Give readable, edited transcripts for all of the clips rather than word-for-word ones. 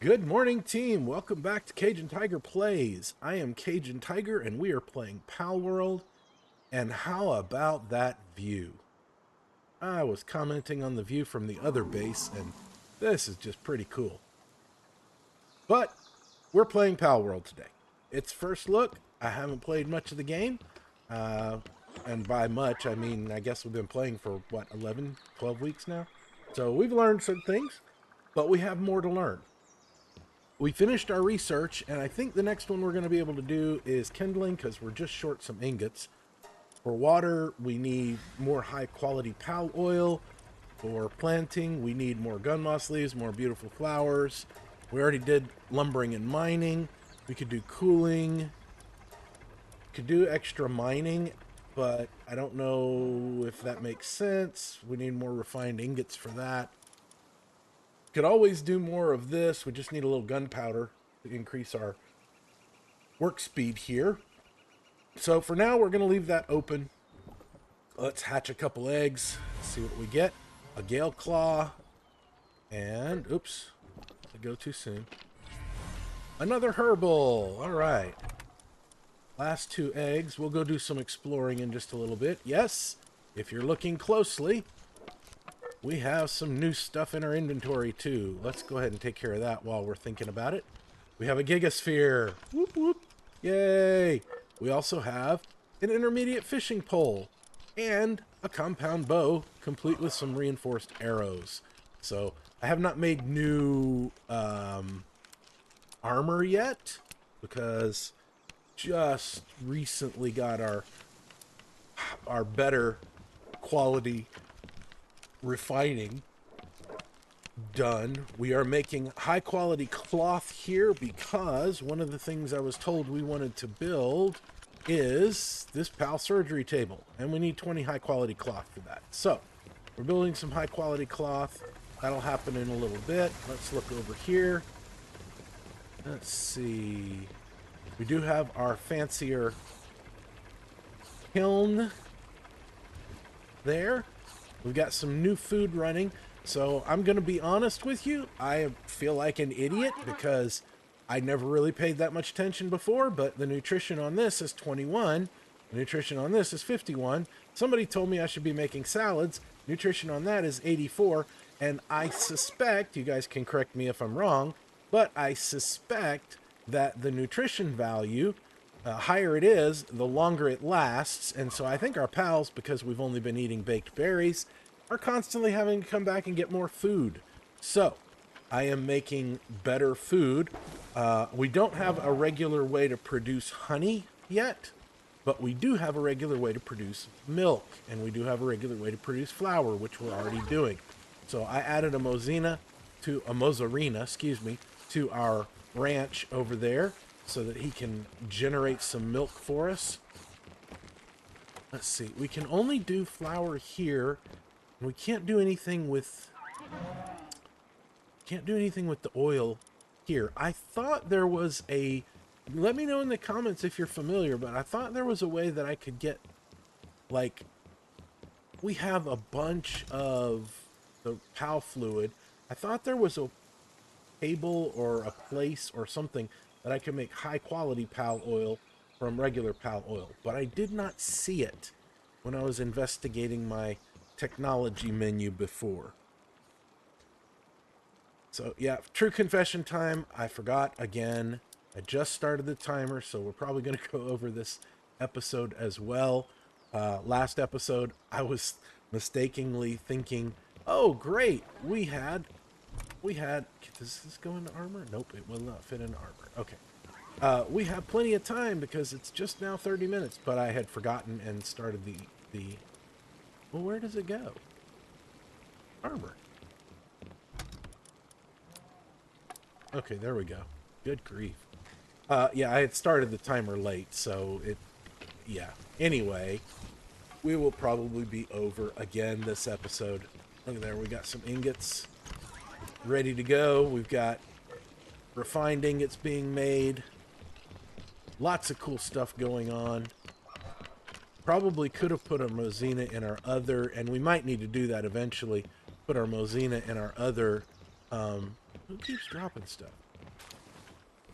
Good morning, team. Welcome back to Cajun Tiger Plays. I am Cajun Tiger, and we are playing Palworld. And how about that view? I was commenting on the view from the other base, and this is just pretty cool. But we're playing Palworld today. It's first look. I haven't played much of the game. And by much, I mean, I guess we've been playing for, what, 11, 12 weeks now? So we've learned some things, but we have more to learn. We finished our research, and I think the next one we're going to be able to do is kindling, because we're just short some ingots. For water, we need more high-quality pal oil. For planting, we need more gun moss leaves, more beautiful flowers. We already did lumbering and mining. We could do cooling. Could do extra mining, but I don't know if that makes sense. We need more refined ingots for that. Could always do more of this. We just need a little gunpowder to increase our work speed here. So for now, we're going to leave that open. Let's hatch a couple eggs, see what we get. A gale claw, and oops, I go too soon. Another herbal. All right. Last two eggs. We'll go do some exploring in just a little bit. Yes, if you're looking closely, we have some new stuff in our inventory, too. Let's go ahead and take care of that while we're thinking about it. We have a gigasphere. Whoop, whoop. Yay. We also have an intermediate fishing pole and a compound bow, complete with some reinforced arrows. So I have not made new armor yet, because just recently got our better quality refining done. We are making high quality cloth here because one of the things I was told we wanted to build is this PAL surgery table, and we need 20 high quality cloth for that. So we're building some high quality cloth. That'll happen in a little bit. Let's look over here. Let's see. We do have our fancier kiln there. We've got some new food running. So I'm going to be honest with you. I feel like an idiot because I never really paid that much attention before, but the nutrition on this is 21. The nutrition on this is 51. Somebody told me I should be making salads. Nutrition on that is 84. And I suspect, you guys can correct me if I'm wrong, but I suspect that the nutrition value, higher it is, the longer it lasts. And so I think our pals, because we've only been eating baked berries, are constantly having to come back and get more food. So I am making better food. We don't have a regular way to produce honey yet, but we do have a regular way to produce milk, and we do have a regular way to produce flour, which we're already doing. So I added a mozzarella to our ranch over there so that he can generate some milk for us. Let's see. We can only do flour here. We can't do anything with the oil here. I thought there was a, let me know in the comments if you're familiar, but I thought there was a way that I could get, like, we have a bunch of the PAL fluid. I thought there was a table or a place or something that I could make high quality PAL oil from regular PAL oil, but I did not see it when I was investigating my technology menu before. So yeah, true confession time, I forgot again. I just started the timer, so we're probably going to go over this episode as well. Last episode, I was mistakenly thinking, oh great, we had, does this go into armor? Nope, it will not fit into armor. Okay. We have plenty of time because it's just now 30 minutes, but I had forgotten and started the well, where does it go? Armor. Okay, there we go. Good grief. Yeah, I had started the timer late, so yeah. Anyway, we will probably be over again this episode. Look at there, we got some ingots ready to go. We've got refined ingots being made. Lots of cool stuff going on. Probably could have put a Mozina in our other, and we might need to do that eventually, put our Mozina in our other, who keeps dropping stuff?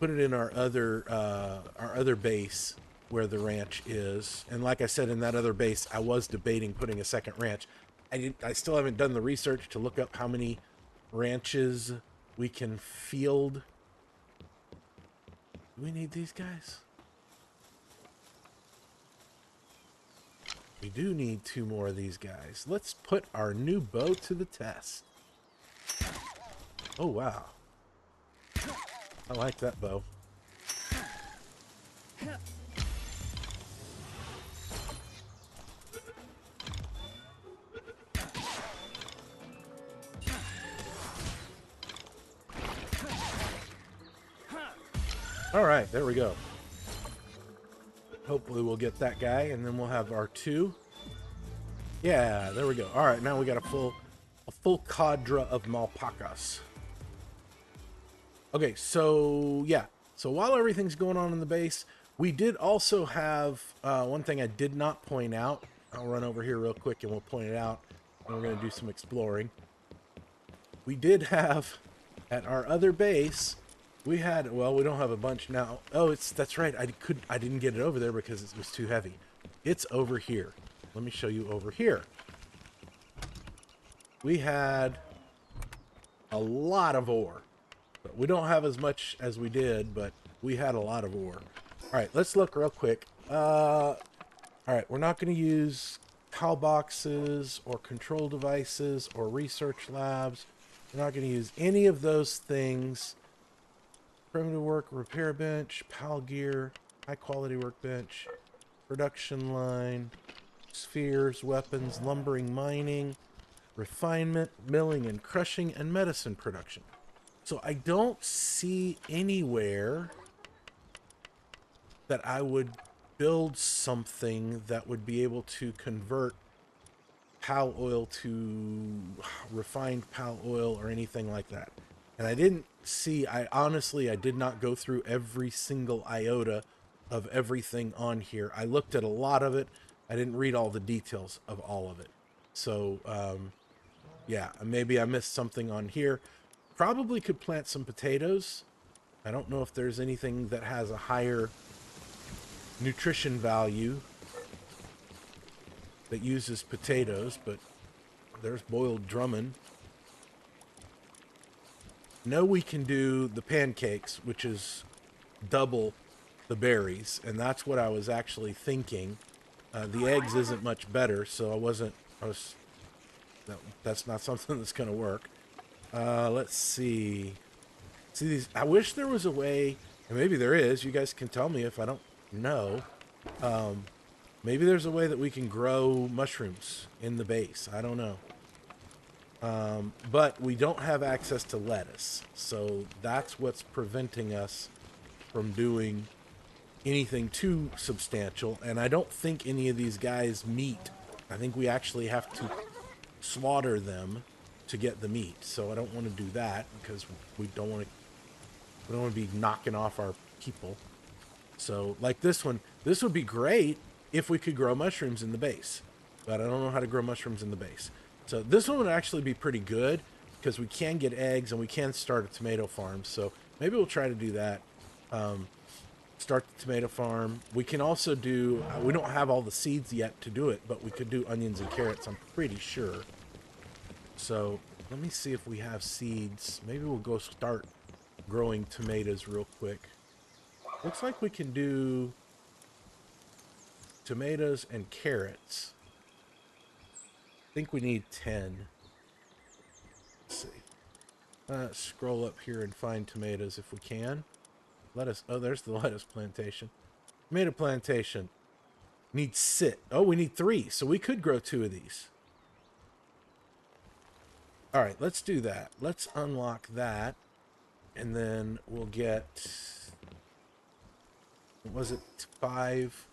put it in our other base where the ranch is. And like I said, in that other base, I was debating putting a second ranch. I still haven't done the research to look up how many ranches we can field. Do we need these guys? We do need 2 more of these guys. Let's put our new bow to the test. Oh, wow. I like that bow. All right, there we go. Hopefully we'll get that guy, and then we'll have our 2. Yeah, there we go. All right, now we got a full cadre of Malpacas. Okay, so yeah. So while everything's going on in the base, we did also have one thing I did not point out. I'll run over here real quick and we'll point it out, and we're going to do some exploring. We did have at our other base, we had, well, we don't have a bunch now. Oh, that's right. I didn't get it over there because it was too heavy. It's over here. Let me show you over here. We had a lot of ore. But we don't have as much as we did, but we had a lot of ore. All right, let's look real quick. All right, we're not going to use PAL boxes or control devices or research labs. We're not going to use any of those things. Primitive work, repair bench, PAL gear, high quality workbench, production line, spheres, weapons, lumbering, mining, refinement, milling and crushing, and medicine production. So I don't see anywhere that I would build something that would be able to convert PAL oil to refined PAL oil or anything like that. And I didn't see, I did not go through every single iota of everything on here. I looked at a lot of it. I didn't read all the details of all of it. So, yeah, maybe I missed something on here. Probably could plant some potatoes. I don't know if there's anything that has a higher nutrition value that uses potatoes, but there's boiled drummond. No, we can do the pancakes, which is double the berries, and that's what I was actually thinking. The eggs isn't much better, so that's not something that's going to work. Let's see. See these, I wish there was a way, and maybe there is, you guys can tell me if I don't know. Maybe there's a way that we can grow mushrooms in the base. I don't know. But we don't have access to lettuce, so that's what's preventing us from doing anything too substantial. And I don't think any of these guys meat. I think we actually have to slaughter them to get the meat. So I don't want to do that because we don't want to be knocking off our people. So like this one, this would be great if we could grow mushrooms in the base, but I don't know how to grow mushrooms in the base. So this one would actually be pretty good because we can get eggs and we can start a tomato farm. So maybe we'll try to do that. Start the tomato farm. We can also do, we don't have all the seeds yet to do it, but we could do onions and carrots, I'm pretty sure. So let me see if we have seeds. Maybe we'll go start growing tomatoes real quick. Looks like we can do tomatoes and carrots. I think we need 10. Let's see. Scroll up here and find tomatoes if we can. Lettuce. Oh, there's the lettuce plantation. Tomato plantation. Needs 6. Oh, we need 3. So we could grow 2 of these. All right, let's do that. Let's unlock that. And then we'll get... What was it? 5...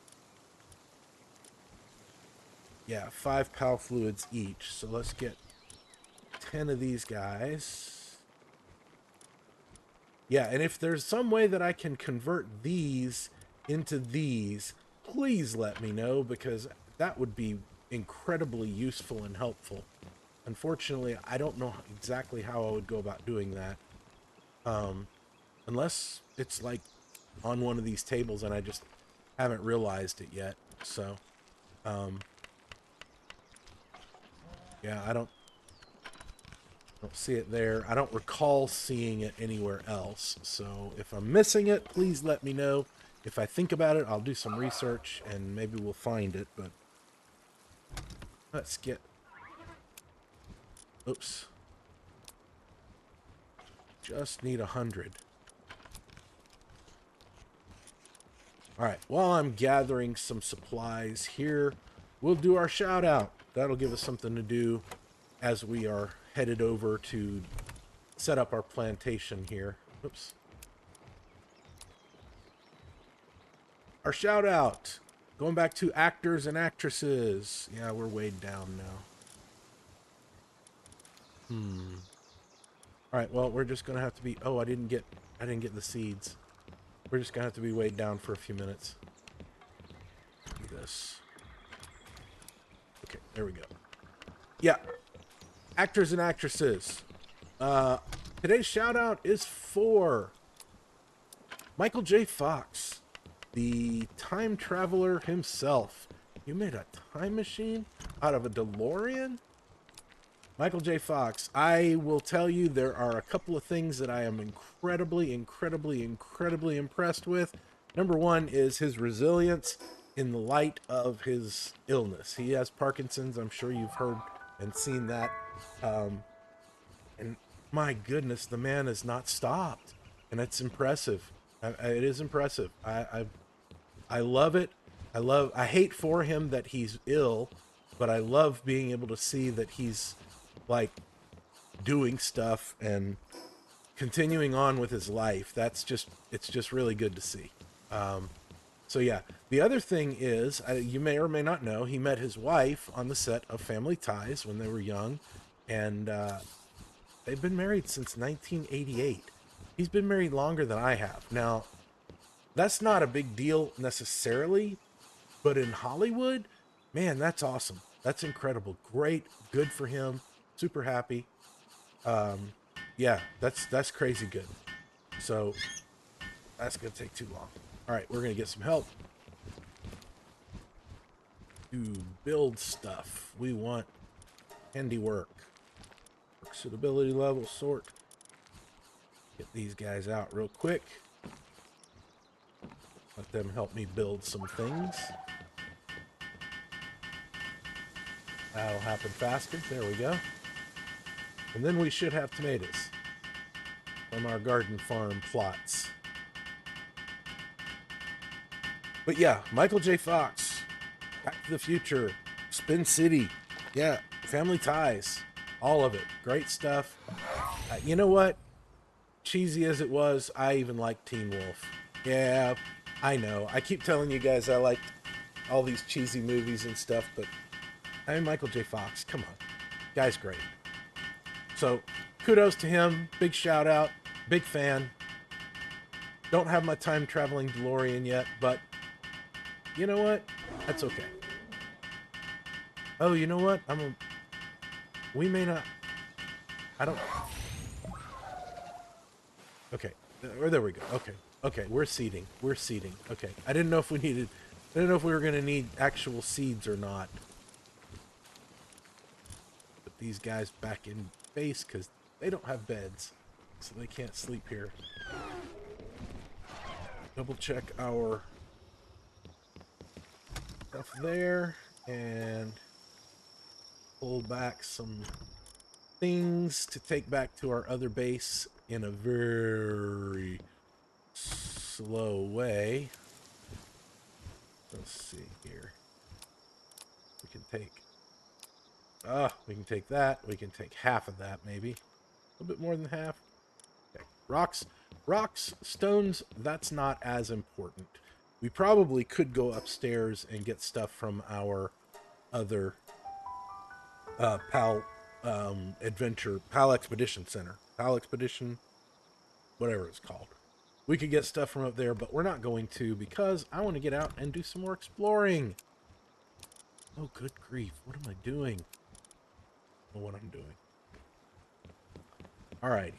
Yeah, 5 PAL fluids each. So let's get 10 of these guys. Yeah, and if there's some way that I can convert these into these, please let me know, because that would be incredibly useful and helpful. Unfortunately, I don't know exactly how I would go about doing that. Unless it's like on one of these tables and I just haven't realized it yet. So, yeah, I don't see it there. I don't recall seeing it anywhere else. So if I'm missing it, please let me know. If I think about it, I'll do some research and maybe we'll find it. But let's get... Oops. Just need 100. Alright, while I'm gathering some supplies here, we'll do our shout out. That'll give us something to do as we are headed over to set up our plantation here. Oops. Our shout out. Going back to actors and actresses. Yeah, we're way down now. Alright, well, we're just gonna have to be... Oh, I didn't get the seeds. We're just gonna have to be weighed down for a few minutes. Do this. Okay, there we go. Yeah. Actors and actresses. Today's shout out is for Michael J. Fox, the time traveler himself. You made a time machine out of a DeLorean? Michael J. Fox, I will tell you there are a couple of things that I am incredibly impressed with. Number one is his resilience in the light of his illness. He has Parkinson's. I'm sure you've heard and seen that. And my goodness, the man has not stopped. And it's impressive. It is impressive. I love it. I hate for him that he's ill, but I love being able to see that he's like doing stuff and continuing on with his life. It's just really good to see. So yeah, the other thing is, you may or may not know, he met his wife on the set of Family Ties when they were young, and they've been married since 1988. He's been married longer than I have. Now, that's not a big deal necessarily, but in Hollywood, man, that's awesome. That's incredible. Great. Good for him. Super happy. Yeah, that's crazy good. So that's gonna take too long. All right, we're gonna get some help to build stuff. We want handiwork, suitability level, sort. Get these guys out real quick. Let them help me build some things. That'll happen faster. There we go. And then we should have tomatoes from our garden farm plots. But yeah, Michael J. Fox, Back to the Future, Spin City, yeah, Family Ties, all of it. Great stuff. You know what? Cheesy as it was, I even like Teen Wolf. Yeah, I know. I keep telling you guys I like all these cheesy movies and stuff, but I mean, Michael J. Fox, come on. Guy's great. So, kudos to him. Big shout out. Big fan. Don't have my time traveling DeLorean yet, but you know what? That's okay. Oh, you know what? We may not... I don't... Okay. There we go. Okay. Okay, we're seeding. We're seeding. Okay. I didn't know if we were going to need actual seeds or not. Put these guys back in base because they don't have beds, so they can't sleep here. Double check our stuff there and pull back some things to take back to our other base in a very slow way. Let's see here. We can take that. We can take half of that, maybe. A little bit more than half. Okay. Rocks, stones, that's not as important. We probably could go upstairs and get stuff from our other PAL Expedition Center. PAL Expedition, whatever it's called. We could get stuff from up there, but we're not going to because I want to get out and do some more exploring. Oh, good grief. What am I doing? I don't know what I'm doing. Alrighty.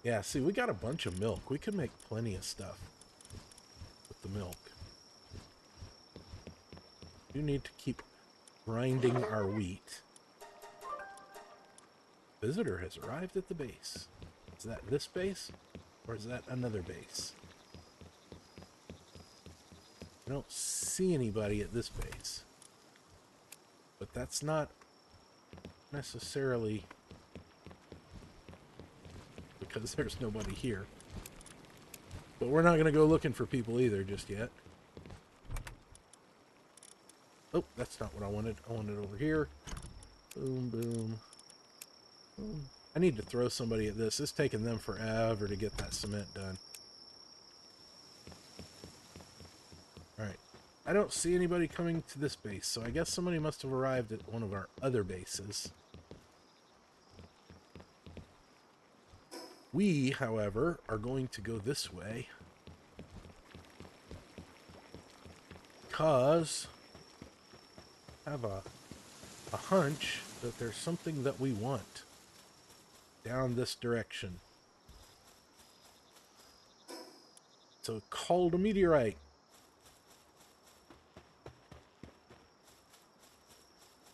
Yeah, see, we got a bunch of milk. We could make plenty of stuff with the milk. We need to keep grinding our wheat. Visitor has arrived at the base. Is that this base? Or is that another base? I don't see anybody at this base. But that's not necessarily because there's nobody here. But we're not going to go looking for people either just yet. Oh, that's not what I wanted. I wanted it over here. Boom, boom. Boom. I need to throw somebody at this. It's taking them forever to get that cement done. Alright. I don't see anybody coming to this base, so I guess somebody must have arrived at one of our other bases. We, however, are going to go this way because I have a hunch that there's something that we want down this direction. So called a meteorite.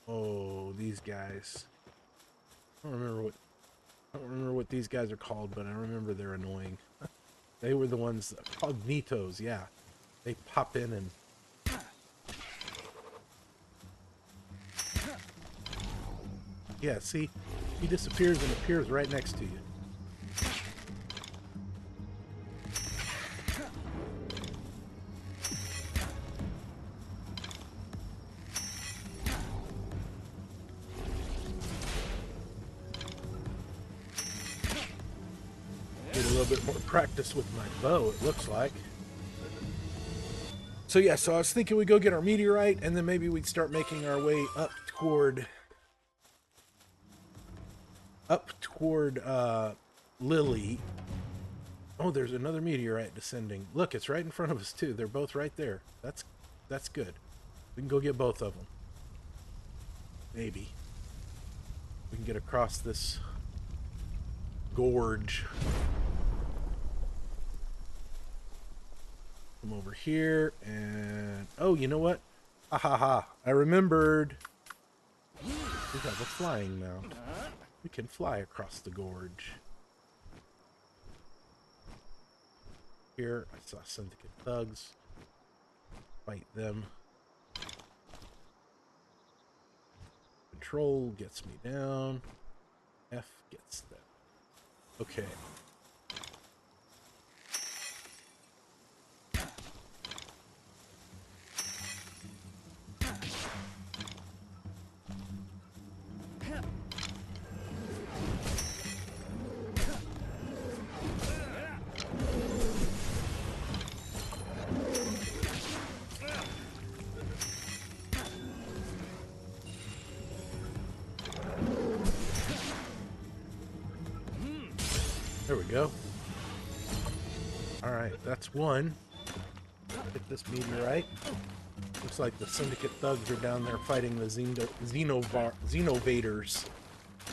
Oh, these guys. I don't remember what these guys are called, but I remember they're annoying. They were the ones cognitos, yeah. They pop in and yeah, see? He disappears and appears right next to you. Need a little bit more practice with my bow, it looks like. So yeah, so I was thinking we'd go get our meteorite, and then maybe we'd start making our way up toward Lily. Oh, there's another meteorite descending. Look, it's right in front of us too. They're both right there. That's good. We can go get both of them. Maybe we can get across this gorge. Come over here and oh, you know what? Ha ha ha! I remembered. We have a flying mount. We can fly across the gorge. Here, I saw syndicate thugs. Fight them. Control gets me down. F gets them. Okay. There we go. Alright, that's one. Get this meteorite. Looks like the syndicate thugs are down there fighting the Xenovaders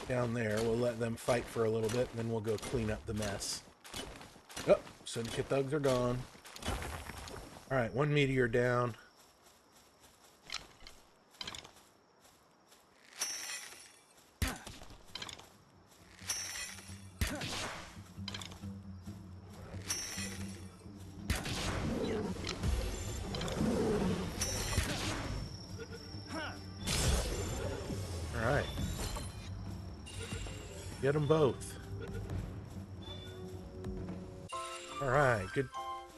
down there. We'll let them fight for a little bit, and then we'll go clean up the mess. Oh, syndicate thugs are gone. Alright, one meteor down. Get them both. Alright, good.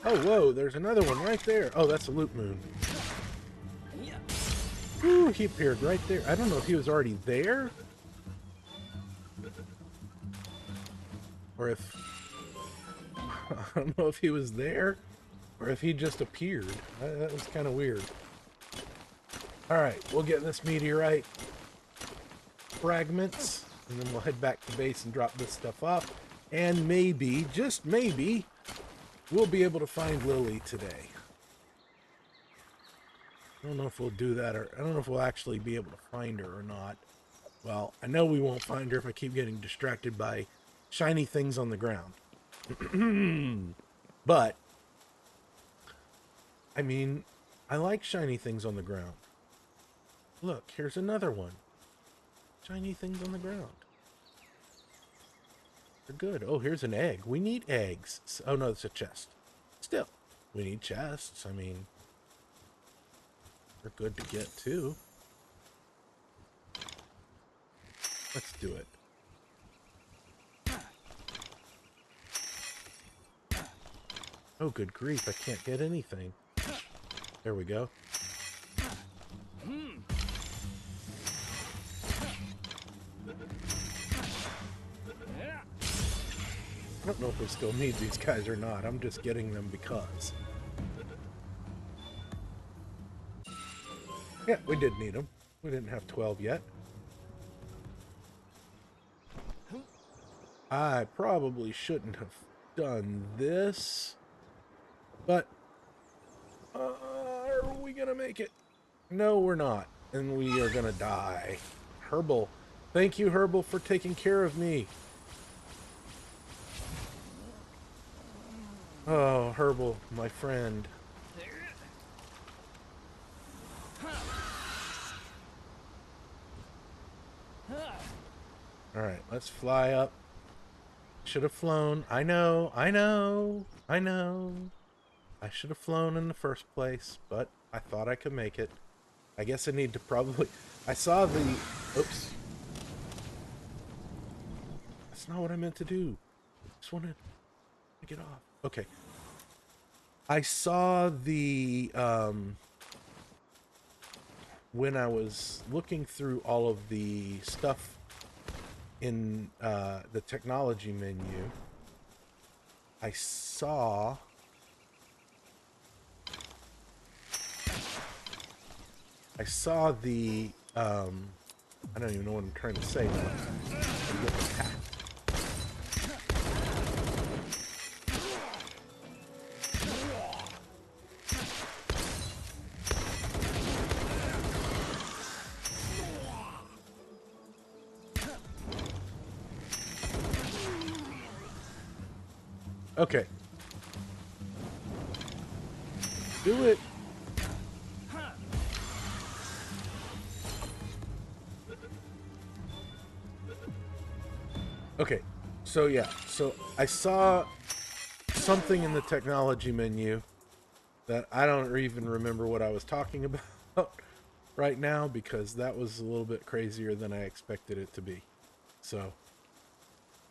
Oh, whoa, there's another one right there. Oh, that's a loop moon. Ooh, he appeared right there. I don't know if he was already there. Or if... I don't know if he was there. Or if he just appeared. That was kind of weird. Alright, we'll get this meteorite fragments. And then we'll head back to base and drop this stuff off. And maybe, just maybe, we'll be able to find Lily today. I don't know if we'll do that, or I don't know if we'll actually be able to find her or not. Well, I know we won't find her if I keep getting distracted by shiny things on the ground. But, I mean, I like shiny things on the ground. Look, here's another one. Shiny things on the ground. They're good. Oh, here's an egg. We need eggs. Oh, no, it's a chest. Still, we need chests. I mean, they're good to get, too. Let's do it. Oh, good grief. I can't get anything. There we go. I don't know if we still need these guys or not. I'm just getting them because. Yeah, we did need them. We didn't have 12 yet. I probably shouldn't have done this. But, are we gonna make it? No, we're not. And we are gonna die. Herbal. Thank you, Herbal, for taking care of me. Oh, Herbal, my friend. Alright, let's fly up. Should have flown. I know. I should have flown in the first place, but I thought I could make it. I guess I need to probably... I saw the... Oops. That's not what I meant to do. I just wanted to get off. Okay. I saw the... when I was looking through all of the stuff in the technology menu, I saw... the, I don't even know what I'm trying to say now. Okay. Do it. Okay, so yeah, so I saw something in the technology menu that I don't even remember what I was talking about right now because that was a little bit crazier than I expected it to be. So,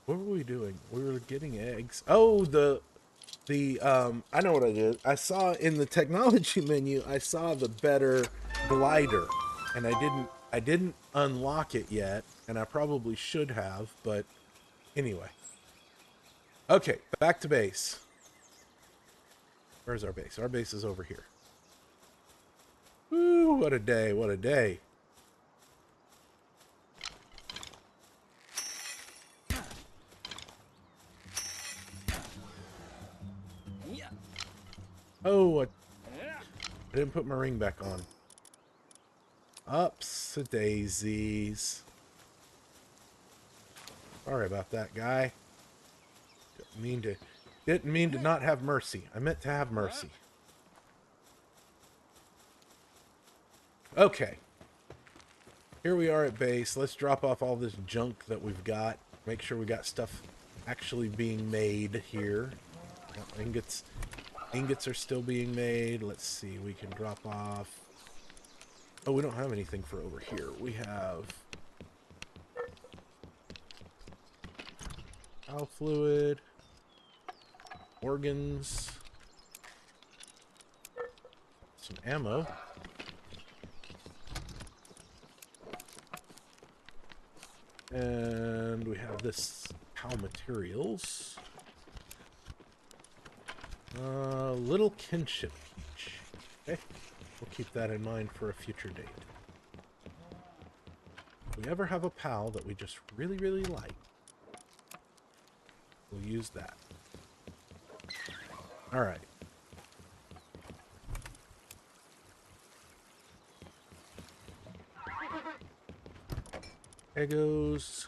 what were we doing? We were getting eggs. Oh, I know what I did. I saw in the technology menu, I saw the better glider, and I didn't unlock it yet, and I probably should have, but anyway. Okay, back to base. Where's our base? Our base is over here. Woo, what a day, what a day. Oh, I didn't put my ring back on. Ups daisies. Sorry about that, guy. Didn't mean to not have mercy. I meant to have mercy. Okay. Here we are at base. Let's drop off all this junk that we've got. Make sure we got stuff actually being made here. Ingots are still being made. Let's see. We can drop off. Oh, we don't have anything for over here. We have owl fluid, organs, some ammo. And we have this cow materials. Little kinship peach. Okay, we'll keep that in mind for a future date. If we ever have a pal that we just really, really like, we'll use that. Alright. Egos.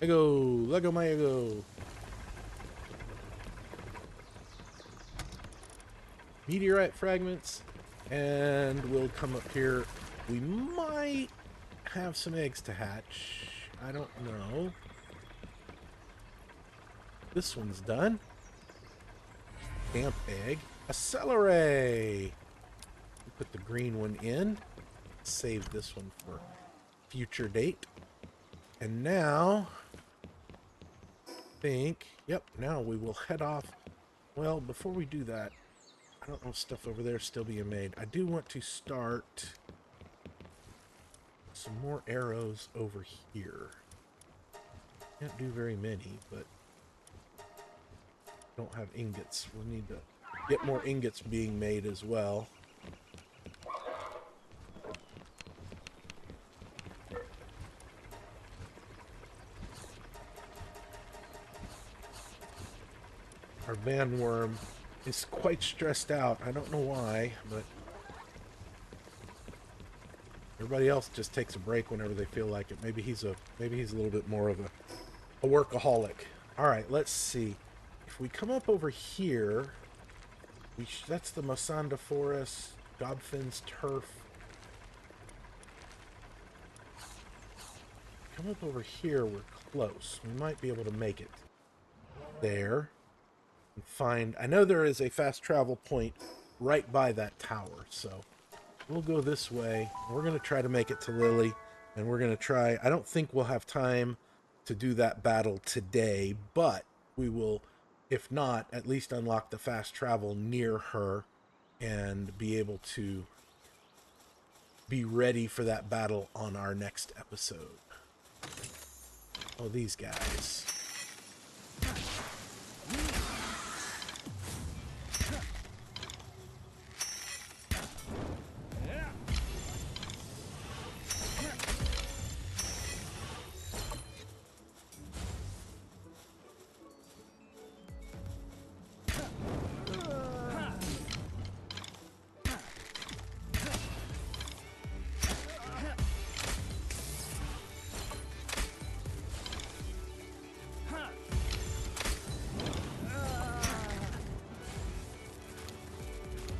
Ego! Lego my ego! meteorite fragments, and we'll come up here. We might have some eggs to hatch. I don't know. This one's done. Damp egg. Accelerate! Put the green one in. Save this one for future date. And now, I think, yep, now we will head off. Well, before we do that, I don't know if stuff over there is still being made. I do want to start some more arrows over here. Can't do very many, but don't have ingots. We'll need to get more ingots being made as well. Our bandworm is quite stressed out. I don't know why, but everybody else just takes a break whenever they feel like it. Maybe he's a little bit more of a workaholic. All right, let's see. If we come up over here, that's the Masanda Forest, Gobfin's Turf. Come up over here, we're close. We might be able to make it there. And find, I know there is a fast travel point right by that tower, so we'll go this way. We're going to try to make it to Lily, and we're going to try, I don't think we'll have time to do that battle today, but we will, if not, at least unlock the fast travel near her and be able to be ready for that battle on our next episode. Oh, these guys.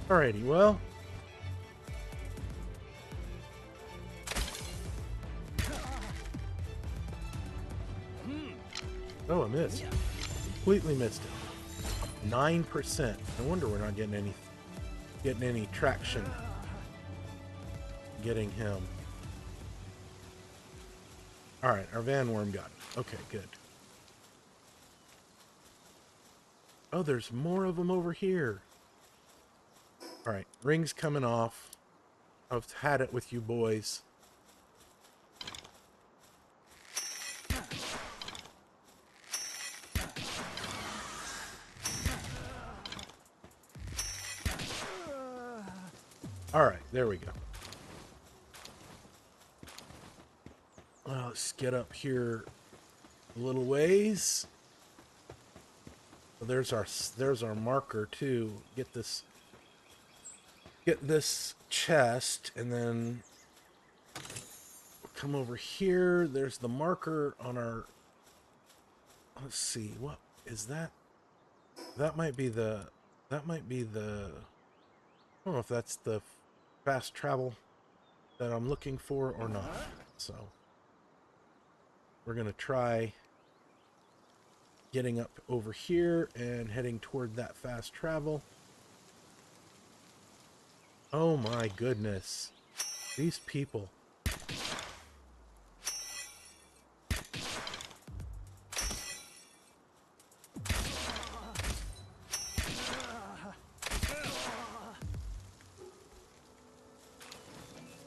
Alrighty, well. Oh, I missed. Completely missed it. 9%. No wonder we're not getting any traction getting him. Alright, our Vanworm got it. Okay, good. Oh, there's more of them over here. Alright, ring's coming off. I've had it with you boys. Alright, there we go. Well, let's get up here a little ways. Well, there's our marker too. Get this chest, and then come over here. There's the marker on our, let's see, what is that? That might be the I don't know if that's the fast travel that I'm looking for or not. So we're gonna try getting up over here and heading toward that fast travel. Oh my goodness. These people.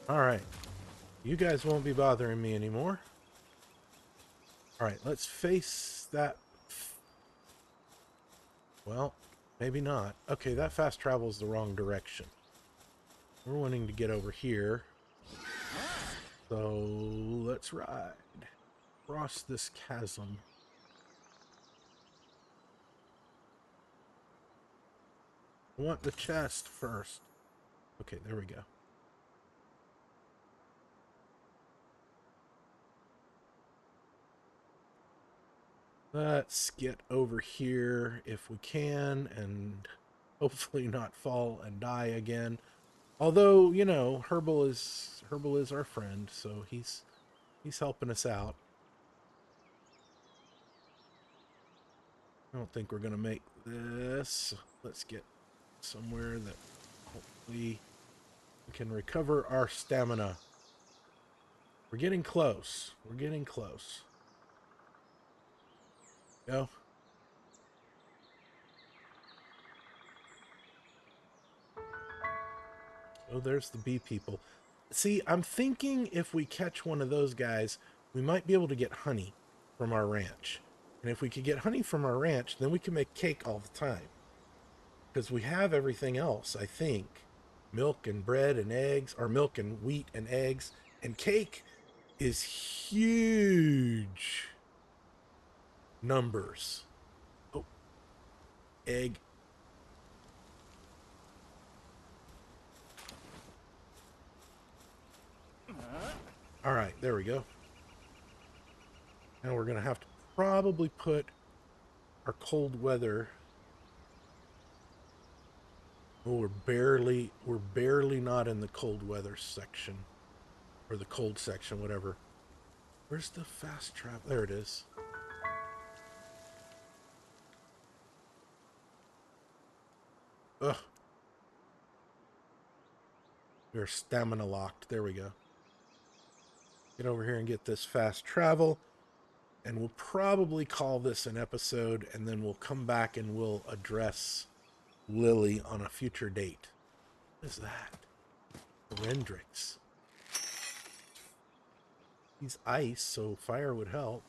Alright. You guys won't be bothering me anymore. Alright, let's face that. Well, maybe not. Okay, that fast travel is the wrong direction. We're wanting to get over here. So let's ride. Cross this chasm. I want the chest first. Okay, there we go. Let's get over here if we can and hopefully not fall and die again. Although, you know, Herbal is our friend, so he's helping us out. I don't think we're gonna make this. Let's get somewhere that hopefully we can recover our stamina. We're getting close. We're getting close. Go. Oh, there's the bee people. See, I'm thinking if we catch one of those guys, we might be able to get honey from our ranch. And if we could get honey from our ranch, then we can make cake all the time. Because we have everything else, I think. Milk and bread and eggs, or milk and wheat and eggs. And cake is huge numbers. Oh, egg. All right, there we go. Now we're going to have to probably put our cold weather. Oh, we're barely not in the cold weather section, or the cold section, whatever. Where's the fast travel? There it is. Ugh. We're stamina locked. There we go. Get over here and get this fast travel. And we'll probably call this an episode, and then we'll come back and we'll address Lily on a future date. What is that? Rendrix. He's ice, so fire would help.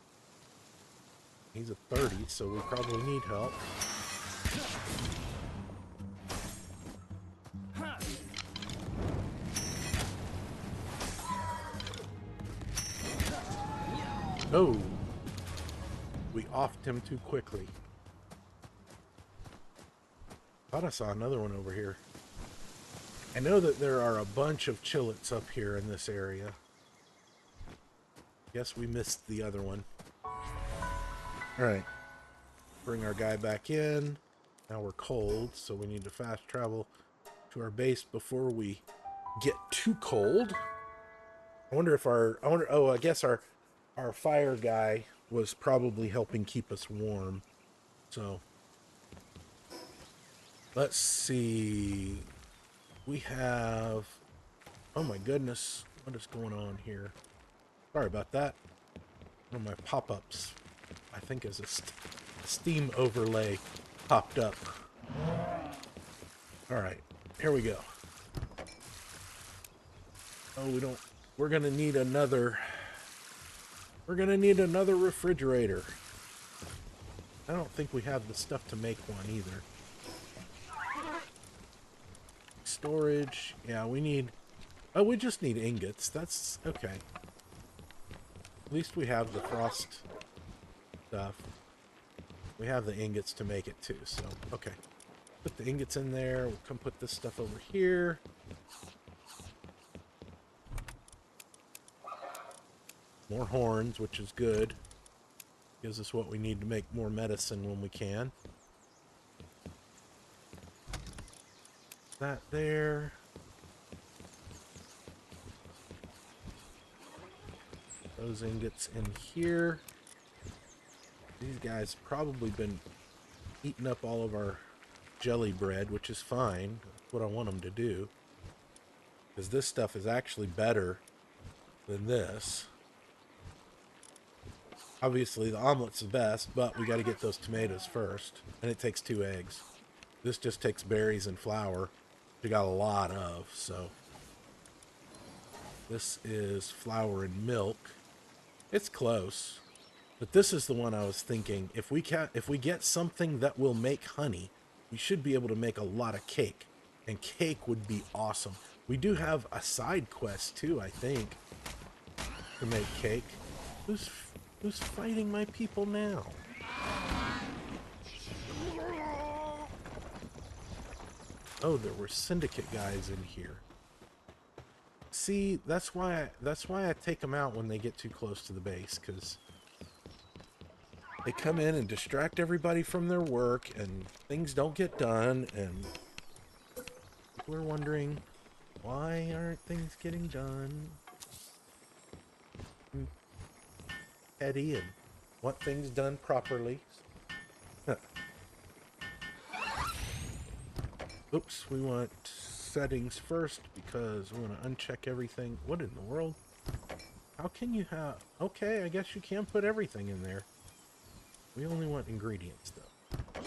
He's a 30, so we probably need help. Oh! We offed him too quickly. Thought I saw another one over here. I know that there are a bunch of chillets up here in this area. Guess we missed the other one. Alright. Bring our guy back in. Now we're cold, so we need to fast travel to our base before we get too cold. I wonder if I guess our fire guy was probably helping keep us warm. So let's see. We have, oh my goodness, what is going on here? Sorry about that. One of my pop-ups, I think, is a Steam overlay popped up. All right, here we go. Oh, we're gonna need another refrigerator. I don't think we have the stuff to make one either. Storage, yeah, we just need ingots. That's okay. At least we have the frost stuff. We have the ingots to make it too, so okay. Put the ingots in there. We'll come put this stuff over here. More horns, which is good. Gives us what we need to make more medicine when we can. That there. Those ingots in here. These guys probably been eating up all of our jelly bread, which is fine. That's what I want them to do. Because this stuff is actually better than this. Obviously, the omelet's the best, but we got to get those tomatoes first. And it takes 2 eggs. This just takes berries and flour. We got a lot of, so. This is flour and milk. It's close. But this is the one I was thinking. If we get something that will make honey, we should be able to make a lot of cake. And cake would be awesome. We do have a side quest, too, I think, to make cake. Who's fighting my people now? Oh, there were syndicate guys in here. See, that's why I take them out when they get too close to the base, because They come in and distract everybody from their work, and things don't get done, and people are wondering, why aren't things getting done? I'm petty and want things done properly. Oops, we want settings first because we want to uncheck everything. What in the world? How can you have... Okay, I guess you can put everything in there. We only want ingredients, though.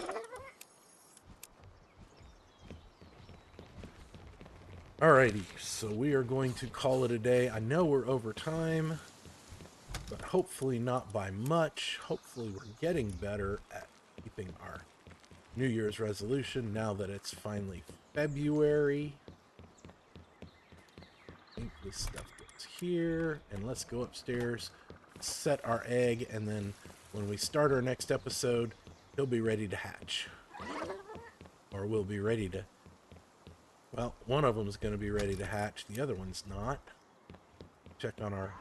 Alrighty, so we are going to call it a day. I know we're over time, but hopefully not by much. Hopefully we're getting better at keeping our New Year's resolution now that it's finally February. I think this stuff goes here, and let's go upstairs, set our egg, and then when we start our next episode, he'll be ready to hatch. Or we'll be ready to... Well, one of them is going to be ready to hatch, the other one's not. Check on our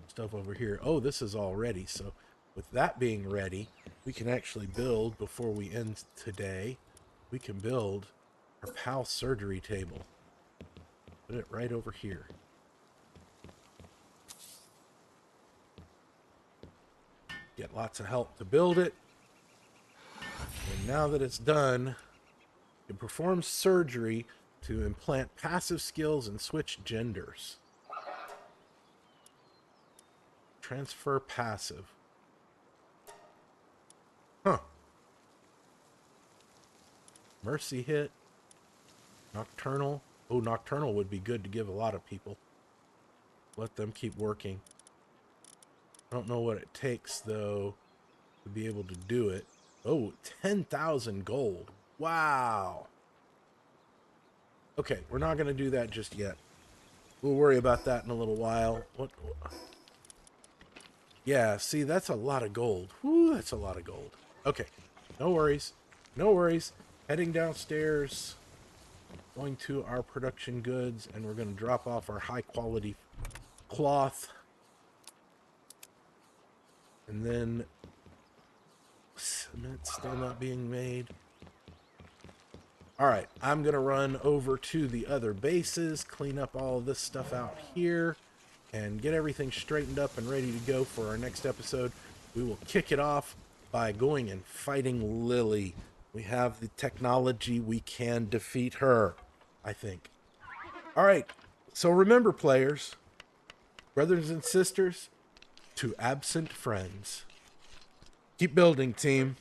stuff over here. Oh, this is all ready, so with that being ready, we can actually build, before we end today, we can build our PAL surgery table. Put it right over here. Get lots of help to build it. And now that it's done, it performs surgery to implant passive skills and switch genders. Transfer passive. Huh. Mercy hit. Nocturnal. Oh, nocturnal would be good to give a lot of people. Let them keep working. I don't know what it takes, though, to be able to do it. Oh, 10,000 gold. Wow. Okay, we're not going to do that just yet. We'll worry about that in a little while. What? Yeah, see, that's a lot of gold. Whew, that's a lot of gold. Okay, no worries. No worries. Heading downstairs, going to our production goods, and we're going to drop off our high-quality cloth. And then cement's still not being made. Alright, I'm going to run over to the other bases, clean up all of this stuff out here, and get everything straightened up and ready to go for our next episode. We will kick it off by going and fighting Lily. We have the technology, we can defeat her, I think. Alright, so remember, players, brothers and sisters, to absent friends, keep building, team.